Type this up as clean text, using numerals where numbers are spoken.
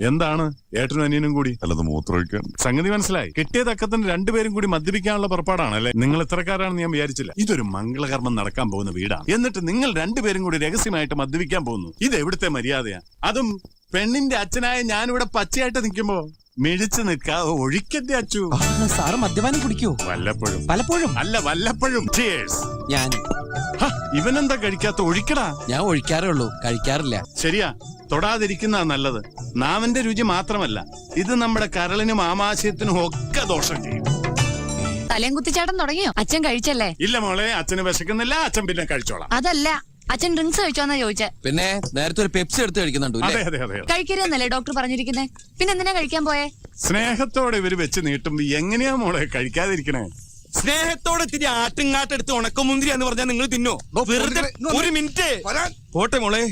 എന്താണ് ഏട്ടനും അനിയനും കൂടി? അല്ലത് മൂത്രമൊഴിക്കാൻ. സംഗതി മനസ്സിലായി. കിട്ടിയ തക്കത്തിന് രണ്ടുപേരും കൂടി മദ്യപിക്കാനുള്ള പുറപ്പാടാണല്ലേ? നിങ്ങൾ ഇത്രക്കാരാണെന്ന് ഞാൻ വിചാരിച്ചില്ല. ഇതൊരു മംഗളകർമ്മം നടക്കാൻ പോകുന്ന വീടാണ്. എന്നിട്ട് നിങ്ങൾ രണ്ടുപേരും കൂടി രഹസ്യമായിട്ട് മദ്യപിക്കാൻ പോകുന്നു. ഇത് എവിടുത്തെ മര്യാദയാ? അതും പെണ്ണിന്റെ അച്ഛനായ ഞാനിവിടെ പച്ചയായിട്ട് നിൽക്കുമ്പോ മിഴിച്ചു നിൽക്കാതെ ഒഴിക്കട്ടെ അച്ചു. സാറ് മദ്യപാനം കുടിക്കോ? വല്ലപ്പോഴും. പലപ്പോഴും അല്ല, വല്ലപ്പോഴും. ഞാൻ ഇവനെന്താ കഴിക്കാത്ത? ഒഴിക്കടാ. ഞാൻ ഒഴിക്കാറേ ഉള്ളൂ, കഴിക്കാറില്ല. ശരിയാ, തൊടാതിരിക്കുന്ന നല്ലത്. നാവിന്റെ രുചി മാത്രമല്ല, ഇത് നമ്മുടെ കരളിനും ആമാശയത്തിനും ഒക്കെ ദോഷം ചെയ്യും. തലയും കുത്തിച്ചാട്ടം തുടങ്ങിയോ? അച്ഛൻ കഴിച്ചല്ലേ? ഇല്ല മോളെ, അച്ഛന് വിശക്കുന്നില്ല. അച്ഛൻ പിന്നെ കഴിച്ചോളാം. അതല്ല, അച്ഛൻ ഡ്രിങ്ക്സ് കഴിച്ചോന്നാ ചോദിച്ചേ. പിന്നെ നേരത്തെ ഒരു പെപ്സി എടുത്ത് കഴിക്കുന്നുണ്ടോ? അതെ അതെ അതെ. കഴിക്കരുതെന്നല്ലേ ഡോക്ടർ പറഞ്ഞിരിക്കുന്നേ? പിന്നെ എന്തിനാ കഴിക്കാൻ പോയേ? സ്നേഹത്തോടെ ഇവര് വെച്ച് നീട്ടുമ്പോ എങ്ങനെയാ മോളെ കഴിക്കാതിരിക്കണേ? സ്നേഹത്തോടെ ഇത്തിരി ആട്ടുംകാട്ടെടുത്ത് ഉണക്കമുന്തിരി എന്ന് പറഞ്ഞാൽ നിങ്ങൾ തിന്നോ? വെറുതെ ഒരു മിനിറ്റ് പോട്ടെ മോളെ.